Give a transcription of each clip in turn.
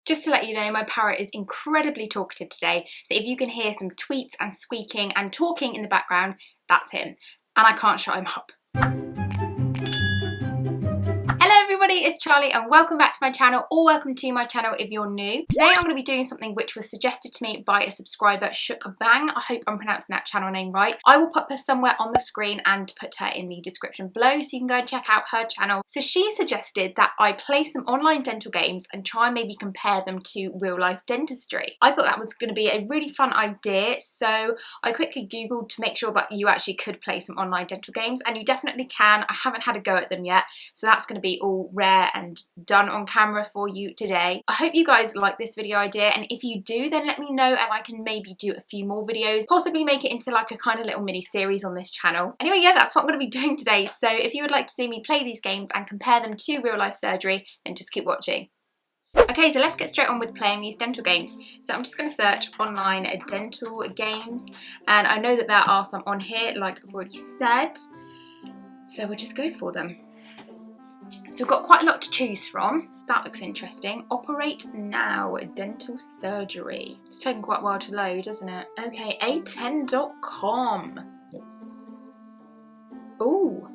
Just to let you know, my parrot is incredibly talkative today, so if you can hear some tweets and squeaking and talking in the background, that's him, and I can't shut him up. Hello everybody, it's Charlie and welcome back to my channel, or welcome to my channel if you're new. Today I'm going to be doing something which was suggested to me by a subscriber, Shookbang. I hope I'm pronouncing that channel name right. I will put her somewhere on the screen and put her in the description below so you can go and check out her channel. So she suggested that I play some online dental games and try and maybe compare them to real life dentistry. I thought that was going to be a really fun idea, so I quickly googled to make sure that you actually could play some online dental games, and you definitely can. I haven't had a go at them yet, so that's going to be all rare and done on camera for you today. I hope you guys like this video idea, and if you do, then let me know and I can maybe do a few more videos, possibly make it into like a kind of little mini series on this channel. Anyway, yeah, that's what I'm going to be doing today. So if you would like to see me play these games and compare them to real life surgery, then just keep watching. Okay, so let's get straight on with playing these dental games. So I'm just going to search online dental games, and I know that there are some on here, like I've already said, so we'll just go for them. So we've got quite a lot to choose from. That looks interesting. Operate now, dental surgery. It's taking quite a while to load, isn't it? Okay, a10.com. Ooh.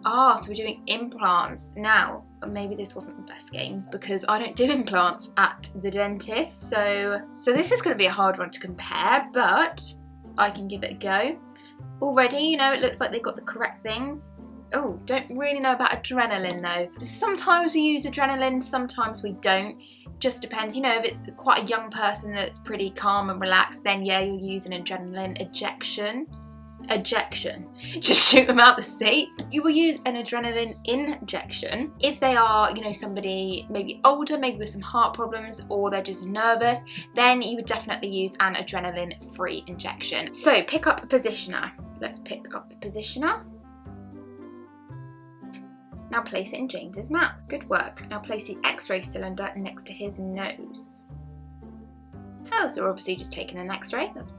Ah, so we're doing implants. Now, maybe this wasn't the best game because I don't do implants at the dentist. So this is going to be a hard one to compare, but I can give it a go. Already, you know, it looks like they've got the correct things. Oh, don't really know about adrenaline though. Sometimes we use adrenaline, sometimes we don't. Just depends, you know, if it's quite a young person that's pretty calm and relaxed, then yeah, you'll use an adrenaline ejection. Just shoot them out the seat. You will use an adrenaline injection if they are, you know, somebody maybe older, maybe with some heart problems, or they're just nervous, then you would definitely use an adrenaline free injection. So pick up a positioner. Let's pick up the positioner. Now place it in James's mouth. Good work. Now place the X-ray cylinder next to his nose. Oh, so we're obviously just taking an X-ray. That's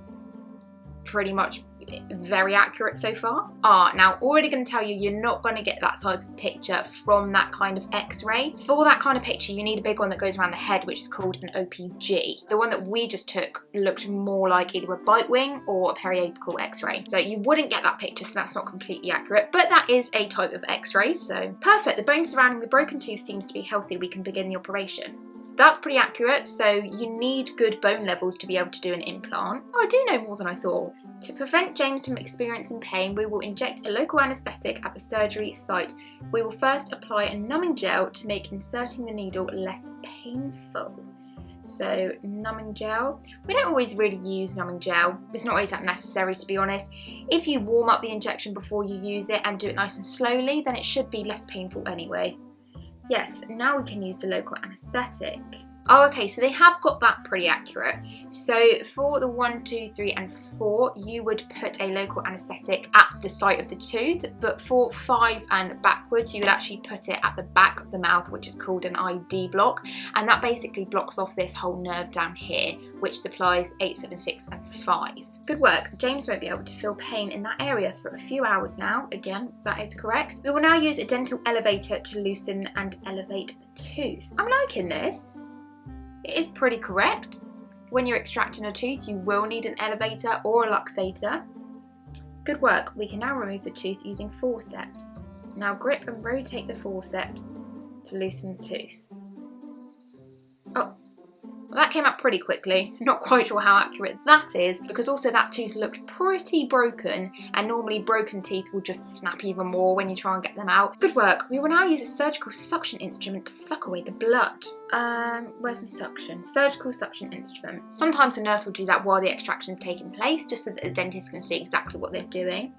pretty much very accurate so far. Now already going to tell you, you're not going to get that type of picture from that kind of X-ray. For that kind of picture, you need a big one that goes around the head, which is called an OPG. The one that we just took looked more like either a bite wing or a periapical X-ray. So you wouldn't get that picture, so that's not completely accurate, but that is a type of X-ray, so perfect. The bone surrounding the broken tooth seems to be healthy. We can begin the operation. That's pretty accurate, so you need good bone levels to be able to do an implant. Oh, I do know more than I thought. To prevent James from experiencing pain, we will inject a local anaesthetic at the surgery site. We will first apply a numbing gel to make inserting the needle less painful. So, numbing gel. We don't always really use numbing gel. It's not always that necessary, to be honest. If you warm up the injection before you use it and do it nice and slowly, then it should be less painful anyway. Yes, now we can use the local anaesthetic. Oh, okay, so they have got that pretty accurate. So for the 1, 2, 3 and 4, you would put a local anaesthetic at the site of the tooth, but for 5 and backwards, you would actually put it at the back of the mouth, which is called an ID block, and that basically blocks off this whole nerve down here, which supplies 8, 7, 6 and 5. Good work. James won't be able to feel pain in that area for a few hours now. Again, that is correct. We will now use a dental elevator to loosen and elevate the tooth. I'm liking this. It is pretty correct. When you're extracting a tooth, you will need an elevator or a luxator. Good work. We can now remove the tooth using forceps. Now grip and rotate the forceps to loosen the tooth. Oh. Well, that came out pretty quickly. Not quite sure how accurate that is, because also that tooth looked pretty broken, and normally broken teeth will just snap even more when you try and get them out. Good work. We will now use a surgical suction instrument to suck away the blood. Where's my suction? Surgical suction instrument. Sometimes the nurse will do that while the extraction is taking place, just so that the dentist can see exactly what they're doing.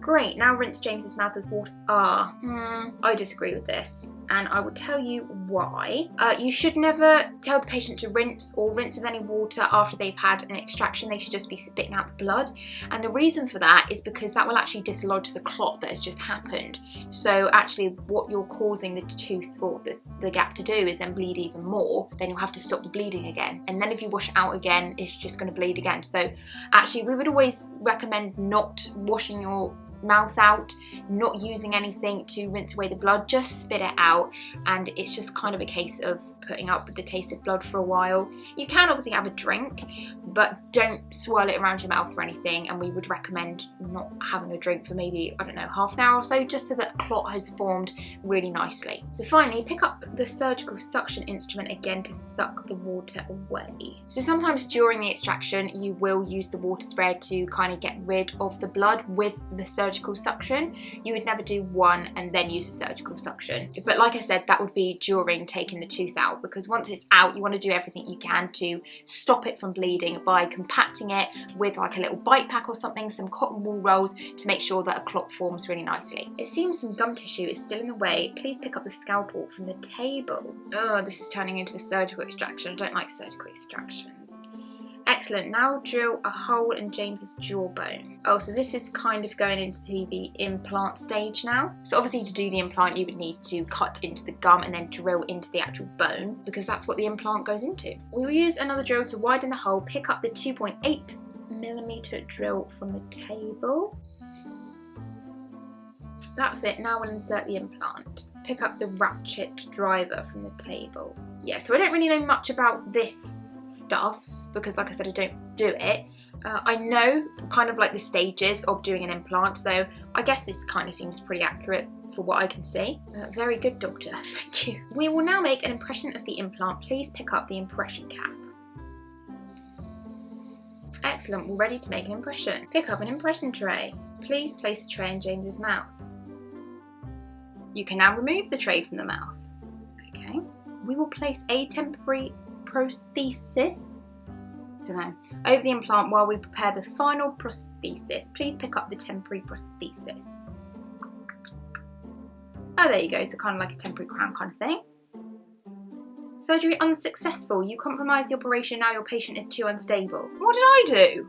Great, now rinse James's mouth with water. I disagree with this, and I will tell you why. You should never tell the patient to rinse or rinse with any water after they've had an extraction. They should just be spitting out the blood, and the reason for that is because that will actually dislodge the clot that has just happened. So actually what you're causing the tooth or the gap to do is then bleed even more. Then you'll have to stop the bleeding again, and then if you wash it out again, it's just going to bleed again. So actually we would always recommend not washing your mouth out, not using anything to rinse away the blood, just spit it out, and it's just kind of a case of putting up with the taste of blood for a while. You can obviously have a drink, but don't swirl it around your mouth or anything, and we would recommend not having a drink for maybe, I don't know, half an hour or so, just so that a clot has formed really nicely. So finally, pick up the surgical suction instrument again to suck the water away. So sometimes during the extraction you will use the water spread to kind of get rid of the blood with the surgical suction. You would never do one and then use a surgical suction, but like I said, that would be during taking the tooth out, because once it's out you want to do everything you can to stop it from bleeding by compacting it with like a little bite pack or something, some cotton wool rolls, to make sure that a clot forms really nicely. It seems some gum tissue is still in the way. Please pick up the scalpel from the table. Oh, this is turning into a surgical extraction. I don't like surgical extractions. Excellent, now drill a hole in James's jawbone. Oh, so this is kind of going into the implant stage now. So obviously to do the implant you would need to cut into the gum and then drill into the actual bone, because that's what the implant goes into. We will use another drill to widen the hole. Pick up the 2.8mm drill from the table. That's it, now we'll insert the implant. Pick up the ratchet driver from the table. Yeah, so I don't really know much about this stuff because, like I said, I don't do it. I know kind of like the stages of doing an implant, so I guess this kind of seems pretty accurate for what I can see. Very good, doctor, thank you. We will now make an impression of the implant. Please pick up the impression cap. Excellent, we're ready to make an impression. Pick up an impression tray. Please place the tray in James's mouth. You can now remove the tray from the mouth. Okay. We will place a temporary prosthesis, over the implant while we prepare the final prosthesis. Please pick up the temporary prosthesis. Oh, there you go, so kind of like a temporary crown kind of thing. Surgery unsuccessful. You compromised the operation, now your patient is too unstable. What did I do?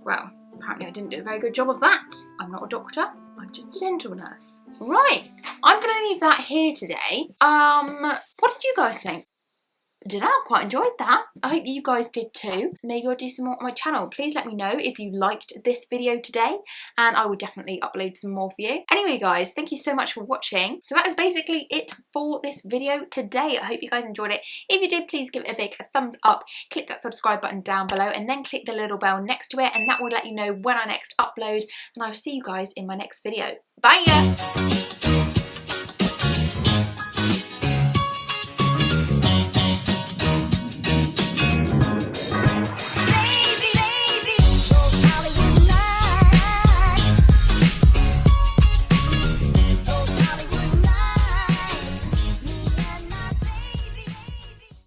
Well, apparently I didn't do a very good job of that. I'm not a doctor, I'm just a dental nurse. Right, I'm going to leave that here today. What did you guys think? I don't know, I quite enjoyed that. I hope you guys did too. Maybe I'll do some more on my channel. Please let me know if you liked this video today, and I will definitely upload some more for you. Anyway guys, thank you so much for watching. So that is basically it for this video today. I hope you guys enjoyed it. If you did, please give it a big thumbs up, click that subscribe button down below, and then click the little bell next to it, and that will let you know when I next upload, and I will see you guys in my next video. Bye!